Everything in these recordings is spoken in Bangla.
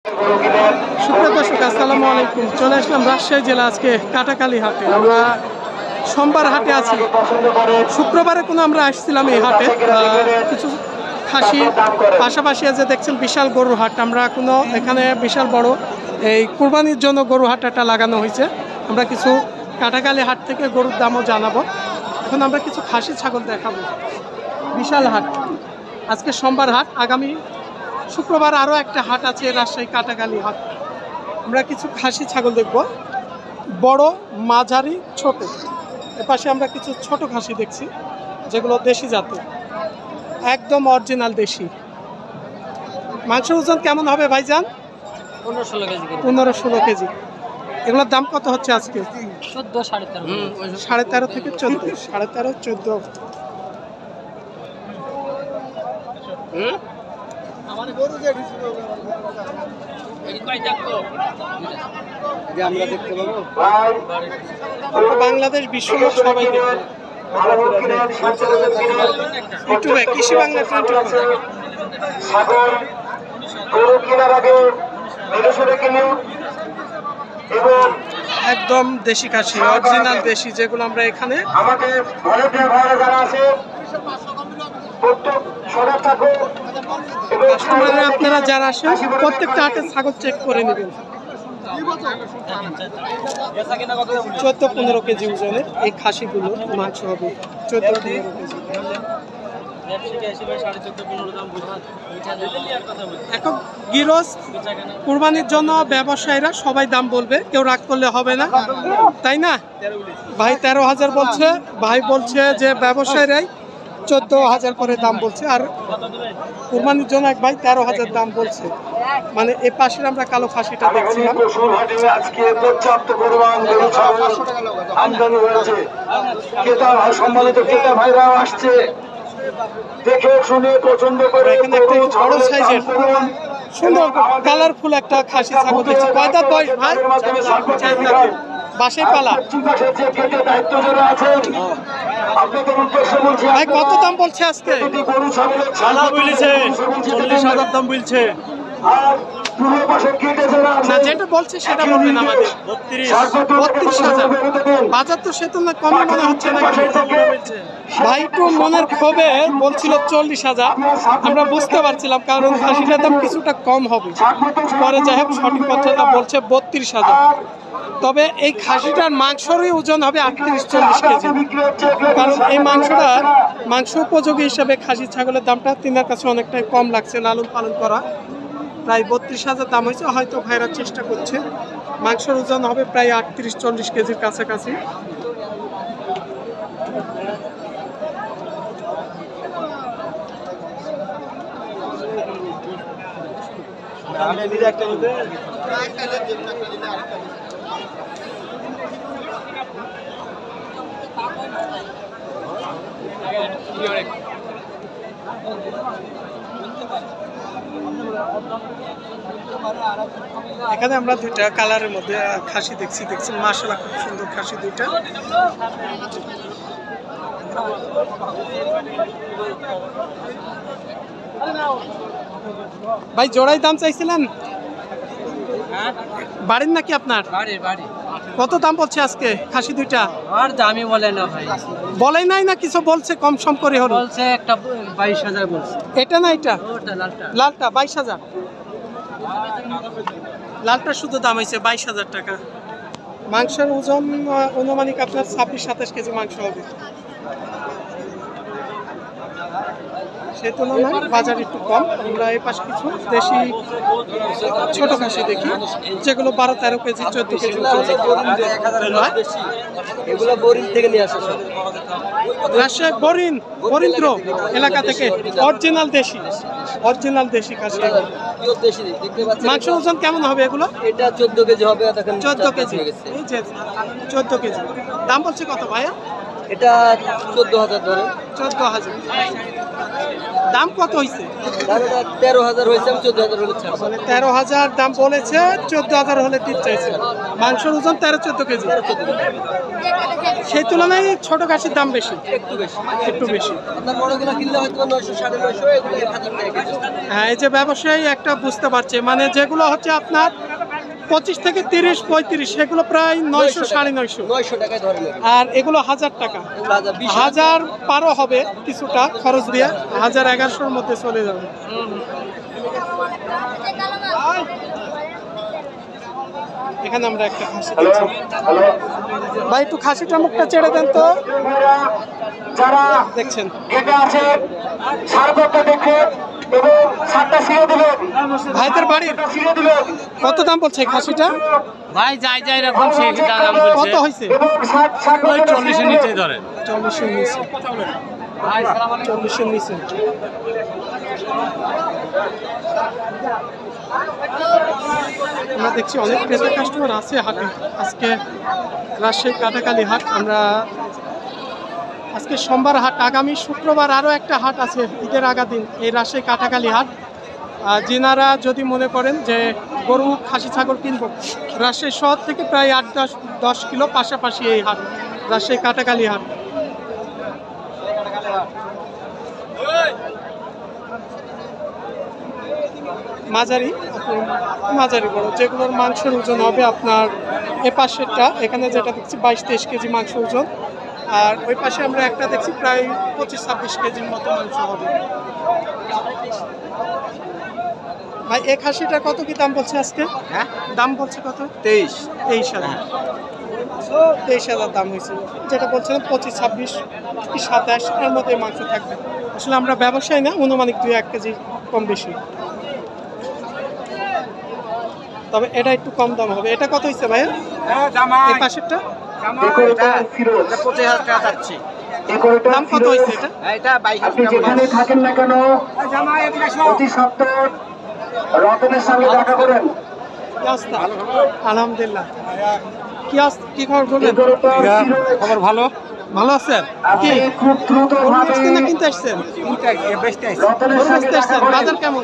সুপ্রিয় দর্শক, আসসালামু আলাইকুম। চলে আসলাম রাজশাহী জেলা আজকে কাটাকালী হাটে। আমরা সোমবার হাটে আছি, শুক্রবারে কোনো আমরা আসছিলাম এই হাটে কিছু খাসি, পাশাপাশি যে দেখছেন বিশাল গরুর হাট। আমরা কোনো এখানে বিশাল বড় এই কুরবানির জন্য গরু হাটটা লাগানো হয়েছে। আমরা কিছু কাটাকালী হাট থেকে গরুর দামও জানাবো। এখন আমরা কিছু খাসি ছাগল দেখাবো। বিশাল হাট, আজকে সোমবার হাট, আগামী শুক্রবার আরও একটা হাট আছে রাজশাহী কাটাকালী হাট। আমরা কিছু খাসি ছাগল দেখব, বড়, মাঝারি, ছোট। এপাশে আমরা কিছু ছোট খাসি দেখছি যেগুলো দেশি জাতের, একদম অরিজিনাল দেশি। মাংসের ওজন কেমন হবে ভাইজান? 15-16 কেজি। এগুলোর দাম কত হচ্ছে আজকে? 13.5 থেকে 14, 13.5-14। বাংলাদেশ বিশ্বলোক সবাই দেখবে ইউটিউবে, কৃষি বাংলা একদম দেশি খাসি, অরিজিনাল দেশি, যেগুলো আমরা এখানে আপনারা যারা আসেন প্রত্যেকটা হাটে ছাগল চেক করে নেবেন। 14-15 কেজি ওজনের এই খাসিগুলো মাংস হবে। 14-15 কেজি। এখন গৃহস্থ কুরবানির জন্য ব্যবসায়ীরা সবাই দাম বলবে, কেউ রাগ করলে হবে না, তাই না ভাই? 13,000 বলছে ভাই, বলছে যে ব্যবসায়ীরাই 14,000 করে দাম বলছে, আর কুরবানির জন্য এক ভাই 13,000 দাম বলছে। মানে এই পাশের আমরা কালো খাসিটা দেখছিলাম। সম্মানিত ক্রেতা ভাইরাও আসছে, দেখে শুনে পছন্দ করে। এখানে একটা বড় সাইজের সুন্দর কালারফুল একটা খাসি ছাগল দেখছি। কয় দাঁত বয়স ভাই? বাসায় পালা। ভাই কত দাম বলছে আজকে? 40,000 দাম বলছে। না, যেটা বলছে সেটা বলবেন আমাদের। 32,000 বাজার তো সে তো না কমই মনে হচ্ছে না ভাই। একটু মনের ক্ষোভে বলছিল 40,000, আমরা বুঝতে পারছিলাম কারণ খাসিটার দাম কিছুটা কম হবে। পরে যাই হোক সঠিক কথাটা বলছে 32,000। তবে এই খাসিটার মাংসরই ওজন হবে 38-40 কেজি, কারণ এই মাংসটা মাংস উপযোগী হিসাবে খাসি ছাগলের দামটা তিনার কাছে অনেকটাই কম লাগছে। লালন পালন করা প্রায় 32,000 দাম হয়েছে। হয়তো ভাইরা চেষ্টা করছে, মাংসের ওজন হবে প্রায় 38-40 কেজির কাছাকাছি। এখানে আমরা দুইটা কালারের মধ্যে খাসি দেখছি মাশাআল্লাহ, খুব সুন্দর খাসি দুইটা। ভাই জোড়াই দাম চাইছিলেন? বাড়ির নাকি আপনার? বাড়ি। কত দাম বলছে আজকে খাসি দুইটা? আর দামই বলে না ভাই। বলেই নাই না কিছু বলছে? কম সম করে হলো বলছে একটা 22,000 বলছে। এটা না এটা? ওটা লালটা 22,000। লালটা শুধু দাম হয়েছে 22,000 টাকা। মাংসের ওজন অনুমানিক আপনার 26-27 কেজি মাংস হবে। সেই তুলনায় বাজার একটু কম। আমরা এই পাশে কিছু দেশি ছোট খাসি দেখি যেগুলো 12-13 কেজি 14 কেজি। এগুলো বরিন থেকে নিয়ে আসে, রাজশাহী বরিন্দ্র এলাকা থেকে অরিজিনাল দেশি খাসি। মাংসের ওজন কেমন হবে এগুলো? এটা 14 কেজি হবে। 14 কেজি। এই যে 14 কেজি। দাম বলছে কত ভাইয়া? এটা 14,000 ধরে। 14,000। দাম কত হয়েছে? দাম এটা 13,000 হয়েছে, আমি 14,000 হলে ছাড়বো। মানে 13,000 দাম বলেছে, 14,000 হলে দিতে চাইছে। মাংসের ওজন 13-14 কেজি। সেই তুলনায় ছোট খাসির দাম বেশি, একটু বেশি। একটু বেশি। আপনার বড়গুলো কিনলে হয়তো 900 950 এগুলো 1,000 টাকা কেজি। হ্যাঁ, এই যে ব্যবসায়ী একটা বুঝতে পারছে, মানে যেগুলো হচ্ছে আপনার 25 থেকে 30-35, সেগুলো প্রায় 900 950। 900 টাকায় ধরে নেবে। আর এগুলো 1000 টাকা, এগুলো 20,000। 1000 পারও হবে কিছুটা খরচ দিয়ে, 1000-1100-র মধ্যে চলে যাবে। এখানে আমরা একটা খাসি দেখছি। ভাই একটু খাসিটা মুখটা ছেড়ে দেন তো। যারা দেখছেন এটা আছে সারবতটা দেখে এবং সারটা ছিঁড়ে দিবেন, ভাইদের বাড়ির ছিঁড়ে দিবেন কত দাম বলছে খাসিটা? ভাই যাই যাই এরকম সেই দাম কত হয়েছে? এবং ষাট 40 এর নিচে ধরেন। 40-এর নিচে। 40-এর নিচে। আমরা দেখছি অনেক ক্রেতা কাস্টমার আছে হাটে আজকে। রাজশাহী কাটাকালী হাট। আমরা আজকে সোমবার হাট, আগামী শুক্রবার আরও একটা হাট আছে ঈদের আগা দিন, এই রাজশাহী কাটাকালী হাট। যিনারা যদি মনে করেন যে গরু খাসি ছাগল কিনবো, রাজশাহী শহর থেকে প্রায় 8-10 কিলো পাশাপাশি এই হাট, রাজশাহী কাটাকালী হাট। মাঝারি, মাঝারি বড়, যেগুলোর মাংসের ওজন হবে আপনার এ পাশেরটা, এখানে যেটা দেখছি 22-23 কেজি মাংস ওজন, আর ওই পাশে আমরা একটা দেখছি প্রায় 25-26 কেজির মতো মাংস হবে। ভাই এই খাসিটার কত কি দাম বলছে আজকে? হ্যাঁ, দাম বলছে কত? 23,000। 23,000 দাম হয়েছে। যেটা বলছিলাম 25-26 কি 27 এর মধ্যে মাংস থাকবে। আসলে আমরা ব্যবসায়ী না, অনুমানিক 2-1 কেজি কম বেশি। তবে এটা একটু কম দাম হবে। এটা কত হয়েছে ভাইয়া? এই পাশেরটা এটা 25,000 টাকা যাচ্ছে। দাম কত হয়েছে এটা? এটা 22,000 আপনি টাকা। যেখানে থাকেন না কেন অতি সত্বর রতনের সঙ্গে দেখা করেন। কি অবস্থা? আলহামদুলিল্লাহ। কি খবর বলবেন? খবর ভালো। ভালো আছেন? আপনি কি খুব দ্রুত গরু ভাবে বেচতে না কিনতে আসছেন? রতনের গরু সঙ্গে বেচতে দেখা আসছেন। করেন। বাজার কেমন?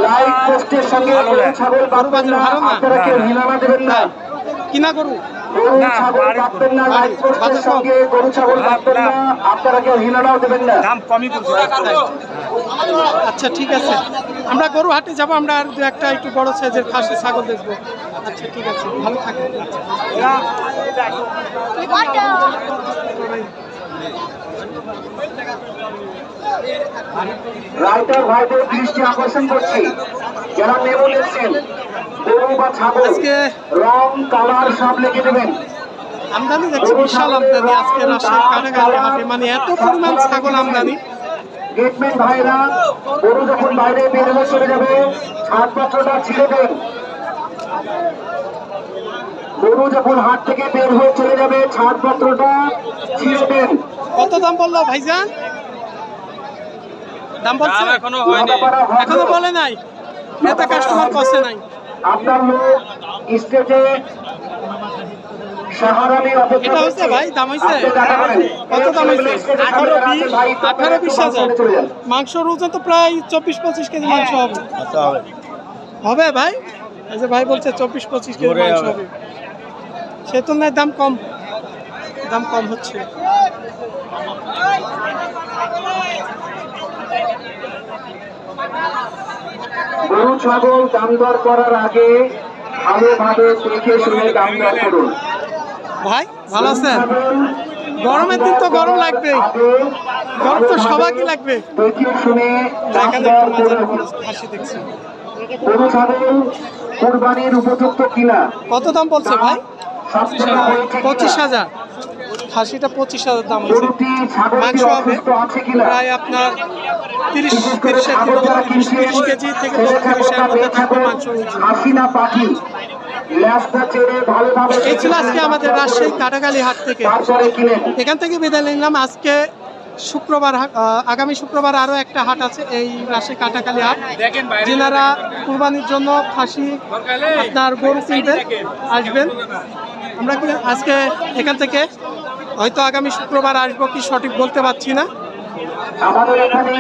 লাইভ পোস্টের সঙ্গে গরু ছাগল বাঁধবেন না, ভালো না? আপনারা কেউ হিলানা দেবেন না। কিনা গরু? গরু ছাগল বাঁধবেন না, লাইভ পোস্টের সঙ্গে গরু ছাগল বাঁধবেন না, আপনারা কেউ হিলানাও দেবেন না। আচ্ছা ঠিক আছে, আমরা গরু হাটে যাব, আমরা আর 2-1টা একটু বড় সাইজের খাসি ছাগল দেখবো। আচ্ছা ঠিক আছে, ভালো থাকেন। রাইটার ভাইদের দৃষ্টি আকর্ষণ করছি, যারা মেমো লিখছেন গরু বা ছাগল আজকে রং কালার সব লিখে দেবেন। আমদানি দেখছি বিশাল আমদানি আজকে রাজশাহী কাটাকালী হাটে, মানে এত পরিমাণ ছাগল আমদানি। গেটম্যান ভাইরা গরু যখন বাইরে বেরোলে চলে যাবে, ছাড়পত্রটা ছিঁড়ে দেন। গরু যখন হাট থেকে বের হয়ে চলে যাবে, ছাড়পত্রটা ছিঁড়ে দেন। কত দাম বললো ভাইজান? দাম বলছে? এখনো বলে নাই, ক্রেতা কাস্টমার কষে নাই। আপনার লোক স্টেজে সাহারানির অপেক্ষা এটা হয়েছে ভাই, দাম হয়েছে? আপনি দেখা করেন। কত দাম হয়েছে? 18-20 চলে যান। মাংসর ওজন তো প্রায় 24-25 কেজি মাংস হবে। হবে ভাই? এই যে ভাই বলছে 24-25 কেজি মাংস হবে, সে তুলনায় দাম কম, দাম কম হচ্ছে। গরু ছাগল দাম দর করার আগে ভালোভাবে দেখে শুনে দাম দর করুন। ভাই ভালো আছেন? গরমের দিন তো গরম লাগবে, গরম তো সবাইকে লাগবে। দেখে শুনে দাম এখানে দর একটু মাঝারি করুন। বড় খাসি দেখছি। গরু ছাগল কুরবানির উপযুক্ত কিনা কত দাম বলছে ভাই? সবচেয়ে হয়েছে কিনা? 25,000। খাসিটা 25,000 দাম হয়েছে। গরুটি ছাগলটি মাংস হবে অসুস্থ আছে কিনা? প্রায় আপনার 30 বিশেষ করে 30 ছাগল যারা কিনছেন, কেজি থেকে ছেলে 32 এর ছাগল, মধ্যে মেয়ে থাকবে ছাগল, মাংস ওজন। হাসি না পাখি, ল্যাজটা ছেড়ে ভালোভাবে এই ছিল দেখে আজকে শুনে আমাদের দাম দর রাজশাহী করুন। কাটাকালী হাট থেকে। তারপরে কিনেন। এখান থেকে বিদায় নিলাম। আজকে শুক্রবার আগামী শুক্রবার আরও একটা হাট আছে, এই রাজশাহী কাটাকালী হাট। যিনারা কুরবানির জন্য খাসি আপনার গরু কিনবেন আসবেন। আমরা আজকে এখান থেকে হয়তো আগামী শুক্রবার আসবো কি সঠিক বলতে পারছি না। আমাদের এখানে